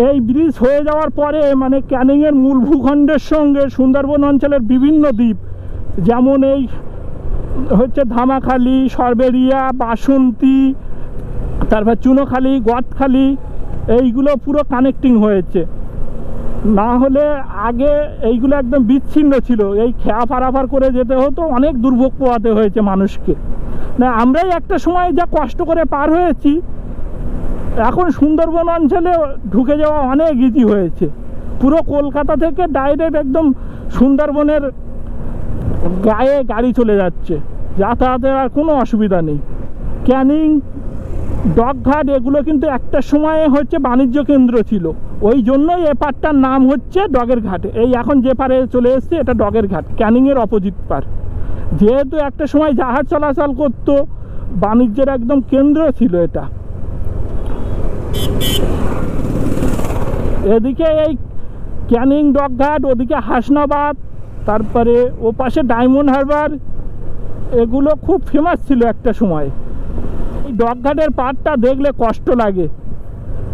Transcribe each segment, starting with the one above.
এই ব্রিজ হয়ে যাওয়ার পরে মানে ক্যানিংয়ের মূল ভূখণ্ডের সঙ্গে সুন্দরবন অঞ্চলের বিভিন্ন দ্বীপ, যেমন এই হচ্ছে ধামাখালি, সরবেরিয়া, বাসন্তী, তারপর চুনোখালি, গদখালি, এইগুলো পুরো কানেক্টিং হয়েছে। না হলে আগে এইগুলো একদম বিচ্ছিন্ন ছিল, এই খেয়া পারাপার করে যেতে হতো, অনেক দুর্ভোগ পোহাতে হয়েছে মানুষকে। না আমরাই একটা সময় যা কষ্ট করে পার হয়েছি, এখন সুন্দরবন অঞ্চলে ঢুকে যাওয়া অনেক ইজি হয়েছে। পুরো কলকাতা থেকে ডাইরেক্ট একদম সুন্দরবনের গায়ে গাড়ি চলে যাচ্ছে, যাতায়াতের আর কোনো অসুবিধা নেই। ক্যানিং, ডকঘাট এগুলো কিন্তু একটা সময়ে হচ্ছে বাণিজ্য কেন্দ্র ছিল, ওই জন্যই এ পারটার নাম হচ্ছে ডগের ঘাট। এই এখন যে পারে চলে এসছে এটা ডগের ঘাট, ক্যানিংয়ের অপোজিট পার। যেহেতু একটা সময় জাহাজ চলাচল করতো, বাণিজ্যের একদম কেন্দ্র ছিল এটা। এদিকে এই ক্যানিং ডকঘাট, ওদিকে হাসনাবাদ, তারপরে ও পাশে ডায়মন্ড হারবার, এগুলো খুব ফেমাস ছিল একটা সময়। এই ডকঘাটের পাড়টা দেখলে কষ্ট লাগে,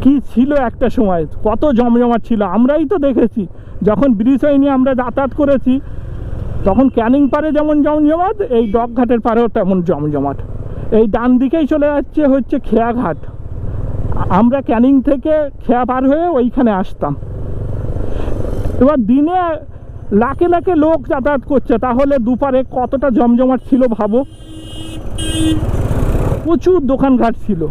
কি ছিল একটা সময়, কত জমজমাট ছিল। আমরাই তো দেখেছি, যখন ব্রিজ হয়নি আমরা যাতায়াত করেছি, তখন ক্যানিং পাড়ে যেমন জমজমাট, এই ডকঘাটের পাড়েও তেমন জমজমাট। এই ডান দিকেই চলে যাচ্ছে হচ্ছে খেয়াঘাট। আমরা ক্যানিং থেকে খেয়া পার হয়ে ওইখানে আসতাম। এবার দিনে লাখে লাখে লোক যাতায়াত করছে, তাহলে দুপারে কতটা জমজমাট ছিল ভাবো। প্রচুর দোকানঘাট ছিল,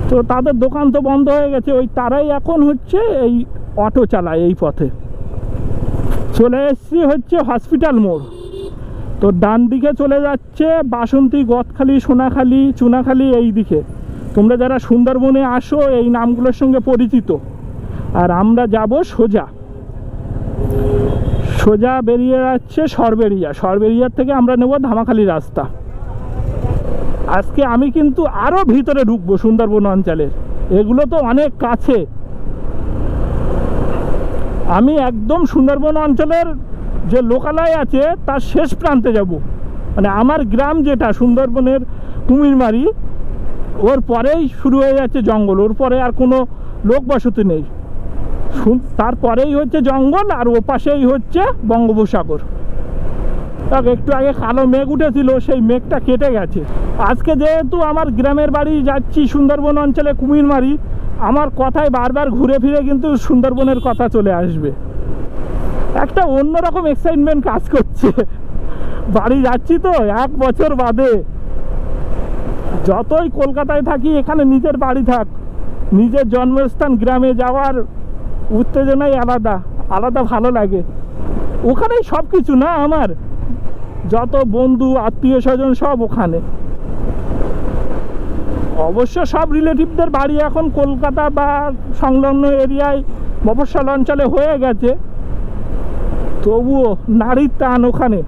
তো তাদের দোকান তো বন্ধ হয়ে গেছে, ওই তারাই এখন হচ্ছে এই অটো চালায় এই পথে। চলে এসছি হচ্ছে হসপিটাল মোড়, তো ডান দিকে চলে যাচ্ছে বাসন্তী, গদখালি, সোনাখালি, চুনাখালি, এই দিকে। তোমরা যারা সুন্দরবনে আসো এই নামগুলোর সঙ্গে পরিচিত। আর আমরা যাব সোজা সোজা বেরিয়ে যাচ্ছে সরবেরিয়া, সরবেরিয়ার থেকে আমরা নেব ধামাখালি রাস্তা। আজকে আমি কিন্তু আরও ভিতরে ঢুকবো সুন্দরবন অঞ্চলের, এগুলো তো অনেক কাছে। আমি একদম সুন্দরবন অঞ্চলের যে লোকালয় আছে তার শেষ প্রান্তে যাব, মানে আমার গ্রাম যেটা সুন্দরবনের কুমিরমারি, ওর পরেই শুরু হয়ে যাচ্ছে জঙ্গল, ওর পরে আর কোনো লোক বসতি নেই। তারপরেই হচ্ছে জঙ্গল, আর ও পাশেই হচ্ছে বঙ্গোপসাগর। একটু আগে কালো মেঘ উঠেছিল, সেই মেঘটা কেটে গেছে। আজকে যেহেতু আমার গ্রামের বাড়ি যাচ্ছি সুন্দরবন অঞ্চলে কুমিরমারি, আমার কথায় বারবার ঘুরে ফিরে কিন্তু সুন্দরবনের কথা চলে আসবে। একটা অন্যরকম এক্সাইটমেন্ট কাজ করছে। বাড়ি যাচ্ছি তো 1 বছর বাদে। যতই কলকাতায় থাকি, এখানে নিজের বাড়ি থাক, নিজের জন্মস্থান গ্রামে যাওয়ার উত্তেজনাই আলাদা আলাদা, ভালো লাগে। ওখানেই সব কিছু না, আমার যত বন্ধু আত্মীয় স্বজন সব ওখানে। অবশ্য সব রিলেটিভদের বাড়ি এখন কলকাতা বা সংলগ্ন এরিয়ায় মফস্বল অঞ্চলে হয়ে গেছে, তবুও নারীর টান ওখানে।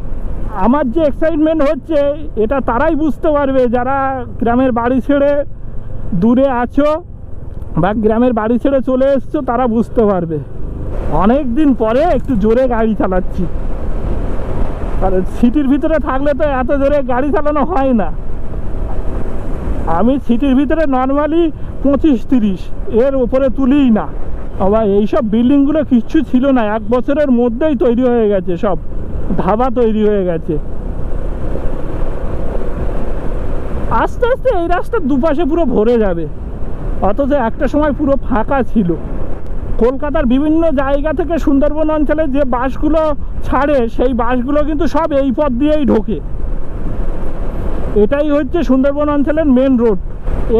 আমার যে এক্সাইটমেন্ট হচ্ছে এটা তারাই বুঝতে পারবে যারা গ্রামের বাড়ি ছেড়ে দূরে আছো বা গ্রামের বাড়ি ছেড়ে চলে এসছো, তারা বুঝতে পারবে। অনেক দিন পরে একটু জোরে গাড়ি চালাচ্ছি, কারণ সিটির ভিতরে থাকলে তো এত জোরে গাড়ি চালানো হয় না। আমি সিটির ভিতরে নর্মালি 25-30 এর উপরে তুলিই না। আবার এইসব বিল্ডিংগুলো কিচ্ছু ছিল না, 1 বছরের মধ্যেই তৈরি হয়ে গেছে, সব ধাবা তৈরি হয়ে গেছে। আস্তে আস্তে এই রাস্তার দুপাশে পুরো ভরে যাবে, অথচ একটা সময় পুরো ফাঁকা ছিল। কলকাতার বিভিন্ন জায়গা থেকে সুন্দরবন অঞ্চলে যে বাসগুলো ছাড়ে, সেই বাসগুলো কিন্তু সব এই পথ দিয়েই ঢোকে। এটাই হচ্ছে সুন্দরবন অঞ্চলের মেন রোড।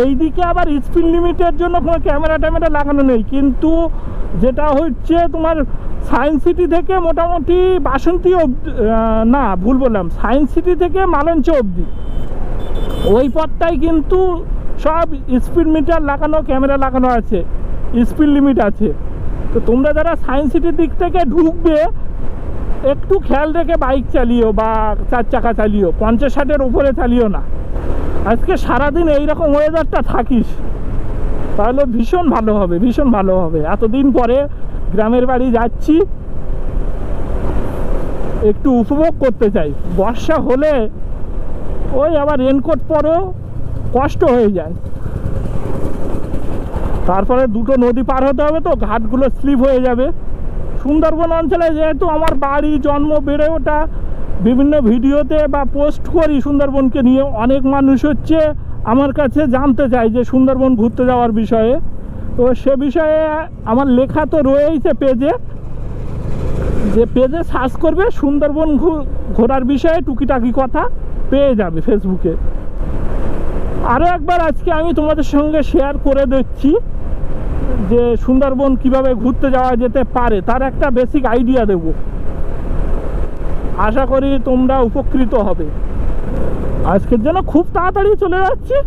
এই দিকে আবার স্পিড লিমিটের জন্য কোনো ক্যামেরা লাগানো নেই, কিন্তু যেটা হচ্ছে তোমার সায়েন্স সিটি থেকে মোটামুটি বাসন্তী না ভুল বললাম, সায়েন্স সিটি থেকে মালঞ্চ অবধি ওই পথটাই কিন্তু সব স্পিড মিটার লাগানো, ক্যামেরা লাগানো আছে, স্পিড লিমিট আছে। তো তোমরা যারা সায়েন্স সিটির দিক থেকে ঢুকবে, একটু খেয়াল রেখে বাইক চালিও বা 4 চাকা চালিও, 50-60-এর উপরে চালিও না। আজকে সারাদিন এইরকম ওয়েদারটা থাকিস, তাহলে ভীষণ ভালো হবে, ভীষণ ভালো হবে। এতদিন পরে গ্রামের বাড়ি যাচ্ছি, একটু উপভোগ করতে চাই। বর্ষা হলে ওই আবার রেনকোট পরো, কষ্ট হয়ে যায়। তারপরে দুটো নদী পার হতে হবে, তো ঘাটগুলো স্লিপ হয়ে যাবে। সুন্দরবন অঞ্চলে যেহেতু আমার বাড়ি, জন্ম, বেড়ে ওঠা, বিভিন্ন ভিডিওতে বা পোস্ট করি সুন্দরবনকে নিয়ে, অনেক মানুষ হচ্ছে আমার কাছে জানতে চায় যে সুন্দরবন ঘুরতে যাওয়ার বিষয়ে। তো সে বিষয়ে আমার লেখা তো রয়েছে পেজে, যে পেজে সার্চ করবে সুন্দরবন ঘোরার বিষয়ে টুকিটাকি কথা পেয়ে যাবে ফেসবুকে। আরও একবার আজকে আমি তোমাদের সঙ্গে শেয়ার করে দিচ্ছি যে সুন্দরবন কিভাবে ঘুরতে যাওয়া যেতে পারে, তার একটা বেসিক আইডিয়া দেব। আশা করি তোমরা উপকৃত হবে। আজকের জন্য খুব তাড়াতাড়ি চলে যাচ্ছি।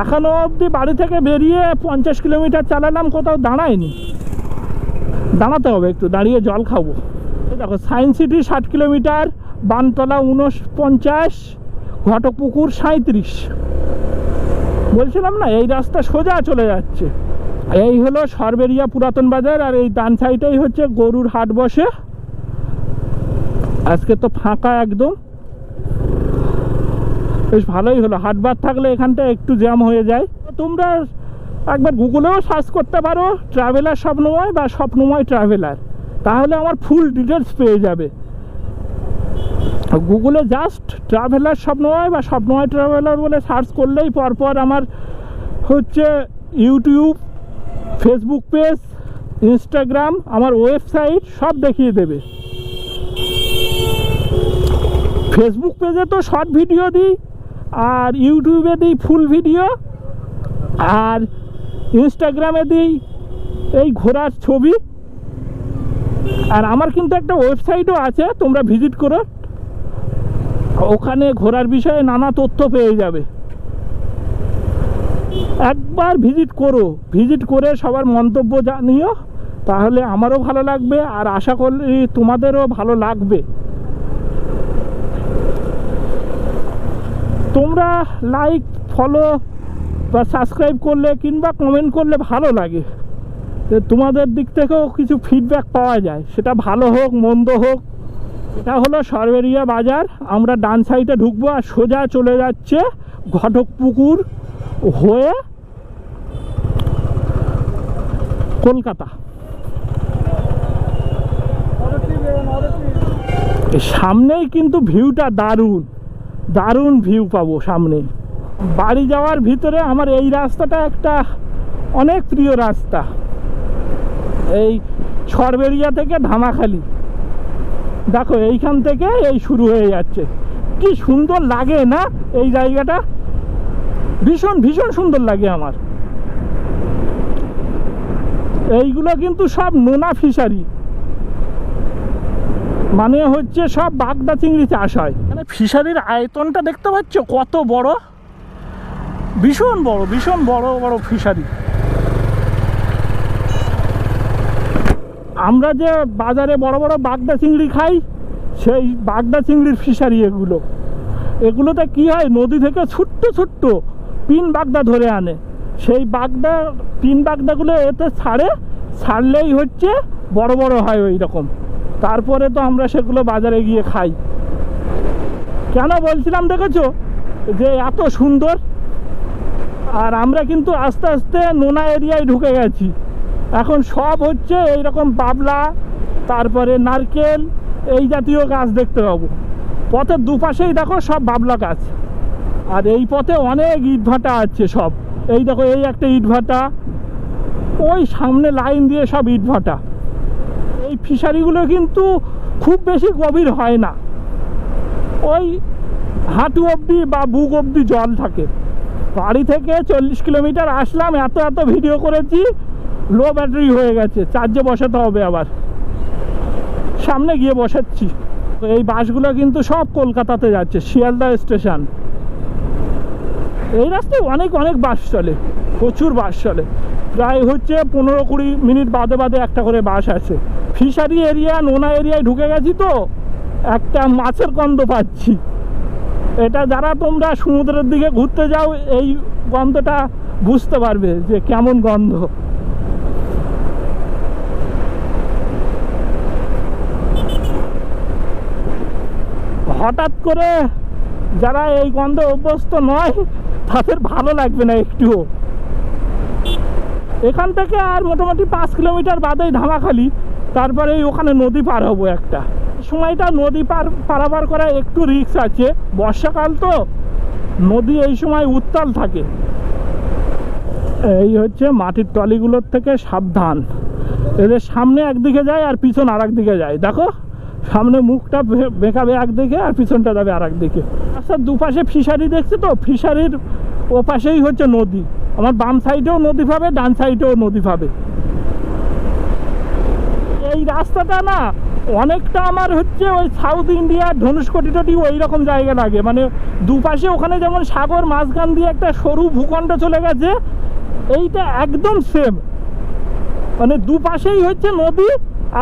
এখনো অবধি বাড়ি থেকে বেরিয়ে 50 কিলোমিটার চালালাম, কোথাও দাঁড়ায়নি। দাঁড়াতে হবে, একটু দাঁড়িয়ে জল খাবো। দেখো, science city 60 kilometre, Bantala 49, Ghatakpukur 37। বলছিলাম না, এই রাস্তা সোজা চলে যাচ্ছে। এই হলো সরবেরিয়া পুরাতন বাজার, আর এই ডান সাইডেই হচ্ছে গরুর হাট বসে। আজকে তো ফাঁকা একদম, বেশ ভালোই হলো। হাটবার থাকলে এখানটা একটু জ্যাম হয়ে যায়। তোমরা একবার গুগলেও সার্চ করতে পারো ট্রাভেলার স্বপ্নময় বা স্বপ্নময় ট্রাভেলার, তাহলে আমার ফুল ডিটেলস পেয়ে যাবে। গুগলে জাস্ট ট্রাভেলার স্বপ্নময় বা স্বপ্নময় ট্রাভেলার বলে সার্চ করলেই পরপর আমার হচ্ছে ইউটিউব, ফেসবুক পেজ, ইনস্টাগ্রাম, আমার ওয়েবসাইট সব দেখিয়ে দেবে। ফেসবুক পেজে তো শর্ট ভিডিও দিই, আর ইউটিউবে দিই ফুল ভিডিও, আর ইনস্টাগ্রামে দিই এই ঘোরার ছবি। আর আমার কিন্তু একটা ওয়েবসাইটও আছে, তোমরা ভিজিট করো, ওখানে ঘোরার বিষয়ে নানা তথ্য পেয়ে যাবে। একবার ভিজিট করো, ভিজিট করে সবার মন্তব্য জানিও, তাহলে আমারও ভালো লাগবে, আর আশা করি তোমাদেরও ভালো লাগবে। তোমরা লাইক, ফলো বা সাবস্ক্রাইব করলে কিংবা কমেন্ট করলে ভালো লাগে, তোমাদের দিক থেকেও কিছু ফিডব্যাক পাওয়া যায়, সেটা ভালো হোক মন্দ হোক। এটা হলো সরবেরিয়া বাজার। আমরা ডান সাইডে ঢুকবো, আর সোজা চলে যাচ্ছে ঘটকপুকুর হয়ে কলকাতা। সামনেই কিন্তু ভিউটা দারুণ, দারুণ ভিউ পাবো সামনে। বাড়ি যাওয়ার ভিতরে আমার এই রাস্তাটা একটা অনেক প্রিয় রাস্তা, এই সরবেরিয়া থেকে ধামাখালি। দেখো, এইখান থেকে এই শুরু হয়ে যাচ্ছে। কি সুন্দর লাগে না এই জায়গাটা, ভীষণ ভীষণ সুন্দর লাগে আমার। এইগুলো কিন্তু সব নোনা ফিশারি, মানে হচ্ছে সব বাগদা চিংড়ি চাষ হয়। মানে ফিশারির আয়তনটা দেখতে পাচ্ছ কত বড়, ভীষণ বড়, ভীষণ বড় বড় ফিশারি। আমরা যে বাজারে বড় বড় বাগদা চিংড়ি খাই, সেই বাগদা চিংড়ির ফিশারি এগুলো। এগুলোতে কি হয়, নদী থেকে ছোট্ট ছোট্ট পিন বাগদা ধরে আনে, সেই বাগদা পিন বাগদাগুলো এতে ছাড়লেই হচ্ছে বড় বড় হয় ওই রকম। তারপরে তো আমরা সেগুলো বাজারে গিয়ে খাই। কেন বলছিলাম দেখেছো যে এত সুন্দর। আর আমরা কিন্তু আস্তে আস্তে নোনা এরিয়ায় ঢুকে গেছি। এখন সব হচ্ছে এইরকম বাবলা, তারপরে নারকেল, এই জাতীয় গাছ দেখতে পাবো। পথের দুপাশেই দেখো সব বাবলা গাছ, আর এই পথে অনেক ইটভাটা আছে সব। এই দেখো, এই একটা ইটভাটা, ওই সামনে লাইন দিয়ে সব ইটভাটা। এই ফিশারিগুলো কিন্তু খুব বেশি গভীর হয় না, ওই হাঁটু অবধি বা বুক অবধি জল থাকে। বাড়ি থেকে 40 কিলোমিটার আসলাম, এত ভিডিও করেছি, লো ব্যাটারি হয়ে গেছে, চার্জে বসাতে হবে আবার। সামনে গিয়ে বসাচ্ছি। এই বাসগুলো কিন্তু সব কলকাতাতে যাচ্ছে, শিয়ালদা স্টেশন। এই রাস্তায় অনেক অনেক বাস চলে, প্রচুর বাস চলে। প্রায় হচ্ছে 15-20 মিনিট বাদে বাদে একটা করে বাস আছে। ফিশারি এরিয়া, নোনা এরিয়ায় ঢুকে গেছি, তো একটা মাছের গন্ধ পাচ্ছি। এটা যারা তোমরা সমুদ্রের দিকে ঘুরতে যাও, এই গন্ধটা বুঝতে পারবে যে কেমন গন্ধ। হঠাৎ করে যারা এই গন্ধে অভ্যস্ত নয়, তাদের ভালো লাগবে না একটুও। এখান থেকে আর মোটামুটি 5 কিলোমিটার বাদেই ধামাখালি, তারপরে ওখানে নদী পার হবো একটা। সময়টা নদী পারাপার করা একটু রিস্ক আছে, বর্ষাকাল তো নদী এই সময় উত্তাল থাকে। এই হচ্ছে মাটির ট্রলিগুলোর থেকে সাবধান, এদের সামনে একদিকে যায় আর পিছন আর একদিকে যায়। দেখো সামনে মুখটা বেঁকাবে একদিকে আর পিছনটা যাবে আর একদিকে। রাস্তার দুপাশে ফিশারি দেখছে তো, ফিশারির ওপাশেই হচ্ছে নদী। আমার বাম সাইডেও নদী পাবে, ডান সাইডেও নদী পাবে। এই রাস্তাটা না অনেকটা আমার হচ্ছে ওই সাউথ ইন্ডিয়ার ধনুষকোটি টটি ওই রকম জায়গা লাগে। মানে দুপাশে ওখানে যেমন সাগর, মাঝখান দিয়ে একটা সরু ভূখণ্ড চলে গেছে, এইটা একদম সেম। মানে দুপাশেই হচ্ছে নদী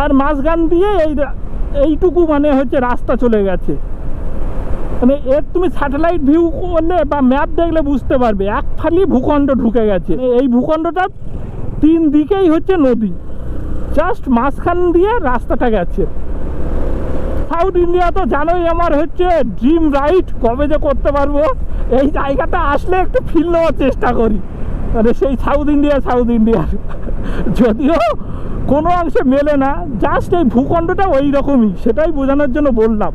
আর মাঝখান দিয়ে এইটুকু মানে হচ্ছে রাস্তা চলে গেছে। মানে এর তুমি স্যাটেলাইট ভিউ করলে বা ম্যাপ দেখলে বুঝতে পারবে এক ফালি ভূখণ্ড ঢুকে গেছে। এই ভূখণ্ডটা 3 দিকেই হচ্ছে নদী, জাস্ট মাঝখান দিয়ে রাস্তাটা গেছে। সাউথ ইন্ডিয়া তো জানোই আমার হচ্ছে ড্রিম রাইড, কবে যে করতে পারবো। এই জায়গাটা আসলে একটু ফিল নেওয়ার চেষ্টা করি, মানে সেই সাউথ ইন্ডিয়ার যদিও কোনো অংশে মেলে না, জাস্ট এই ভূখণ্ডটা ওই রকমই, সেটাই বোঝানোর জন্য বললাম।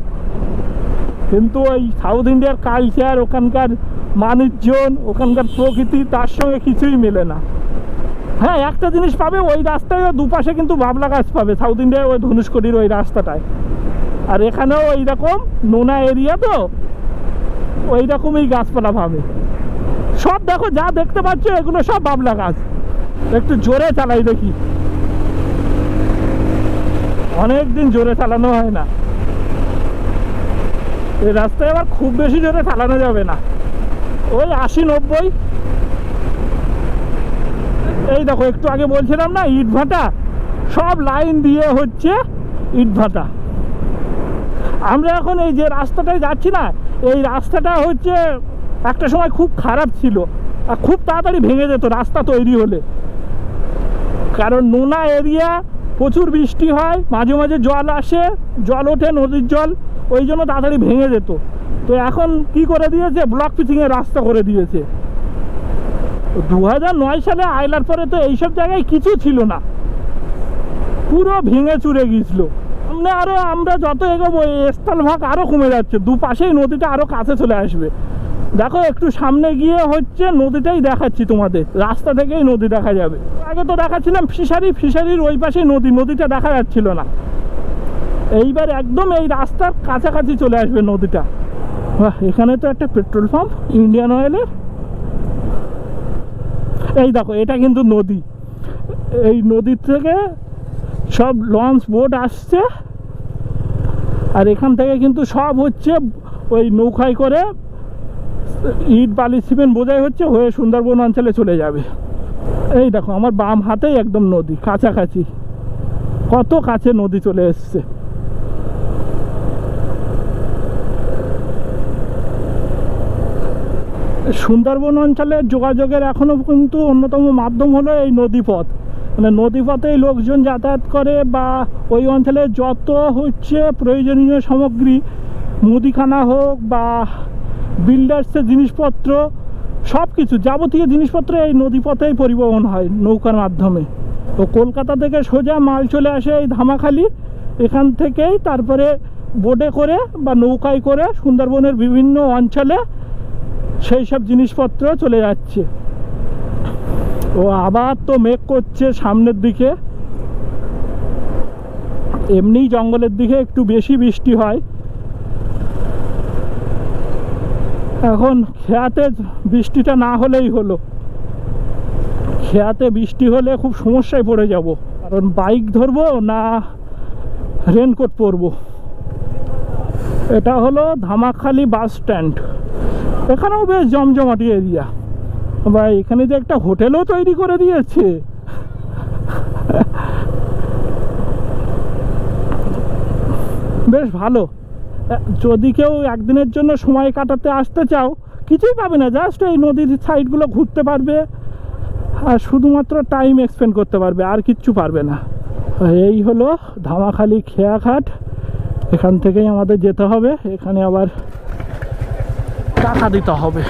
কিন্তু ওই সাউথ ইন্ডিয়ার কালচার, ওখানকার মানুষজন, ওখানকার প্রকৃতি তার সঙ্গে কিছুই মেলে না। হ্যাঁ একটা জিনিস পাবে, ওই রাস্তায় দুপাশে কিন্তু বাবলা গাছ পাবে সাউথ ইন্ডিয়ায়, ওই ধনুষকোটির ওই রাস্তাটায়। আর এখানেও ওই রকম নোনা এরিয়া তো ওই রকমই গাছপালা পাবে সব। দেখো যা দেখতে পাচ্ছ এগুলো সব বাবলা গাছ। একটু জোরে চালাই দেখি, অনেকদিন জোরে চালানো হয় না এই রাস্তায়, আবার খুব বেশি জোরে চালানো যাবে না, ওই 80-90। এই দেখো একটু আগে বলছিলাম না ইটভাটা, সব লাইন দিয়ে হচ্ছে ইটভাটা। আমরা এখন এই যে রাস্তাটায় যাচ্ছি না, এই রাস্তাটা হচ্ছে একটা সময় খুব খারাপ ছিল আর খুব তাড়াতাড়ি ভেঙে যেত রাস্তা তৈরি হলে, কারণ নোনা এরিয়া, প্রচুর বৃষ্টি হয়, মাঝে মাঝে জল আসে, জল ওঠে নদীর জল, ওই জন্য তাড়াতাড়ি ভেঙে যেত। তো এখন কি করে দিয়েছে, ব্লক পিচিংয়ের রাস্তা করে দিয়েছে। 2009 সালে আইলার পরে তো এইসব জায়গায় কিছু ছিল না, পুরো ভেঙে চুরে গিয়েছিল। আরো আমরা যত এগোবো স্থলভাগ আরো কমে যাচ্ছে, দুপাশেই নদীটা আরো কাছে চলে আসবে। দেখো একটু সামনে গিয়ে হচ্ছে নদীটাই দেখাচ্ছি তোমাদের, রাস্তা থেকেই নদী দেখা যাবে। আগে তো দেখাচ্ছিলাম ফিশারির ওই পাশেই নদীটা দেখা যাচ্ছিল না। এইবার একদম এই রাস্তার কাছাকাছি চলে আসবে নদীটা। এখানে তো একটা পেট্রোল পাম্প ইন্ডিয়ান অয়েলের। এই দেখো এটা কিন্তু নদী, এই নদীর থেকে সব লঞ্চ বোট আসছে, আর এখান থেকে কিন্তু সব হচ্ছে ওই নৌকায় করে ইট বালি সিমেন্ট বোঝাই হচ্ছে হয়ে সুন্দরবন অঞ্চলে চলে যাবে। এই দেখো আমার বাম হাতেই একদম নদী, কাছাকাছি, কত কাছে নদী চলে এসছে। সুন্দরবন অঞ্চলের যোগাযোগের এখনও কিন্তু অন্যতম মাধ্যম হলো এই নদীপথ। মানে নদীপথেই লোকজন যাতায়াত করে, বা ওই অঞ্চলে যত হচ্ছে প্রয়োজনীয় সামগ্রী, মুদিখানা হোক বা বিল্ডার্সের জিনিসপত্র, সব কিছু যাবতীয় জিনিসপত্র এই নদীপথেই পরিবহন হয় নৌকার মাধ্যমে। তো কলকাতা থেকে সোজা মাল চলে আসে এই ধামাখালি, এখান থেকেই তারপরে বোটে করে বা নৌকায় করে সুন্দরবনের বিভিন্ন অঞ্চলে সেই সব জিনিসপত্র চলে যাচ্ছে। ও আবার তো মেঘ করছে সামনের দিকে, এমনি জঙ্গলের দিকে একটু বেশি বৃষ্টি হয়। এখন খেয়াতে বৃষ্টিটা না হলেই হলো, খেয়াতে বৃষ্টি হলে খুব সমস্যায় পড়ে যাব, কারণ বাইক ধরবো না রেনকোট পরবো। এটা হলো ধামাখালি বাস স্ট্যান্ড, এখানেও বেশ জমজমাটি এরিয়া। বা এখানে যে একটা হোটেলও তৈরি করে দিয়েছে, বেশ ভালো। যদি কেউ একদিনের জন্য সময় কাটাতে আসতে চাও, কিছুই পাবে না, জাস্ট এই নদীর সাইডগুলো ঘুরতে পারবে আর শুধুমাত্র টাইম এক্সপেন্ড করতে পারবে, আর কিচ্ছু পারবে না। এই হলো ধামাখালি খেয়াঘাট, এখান থেকেই আমাদের যেতে হবে, এখানে আবার টাকা দিতে হবে।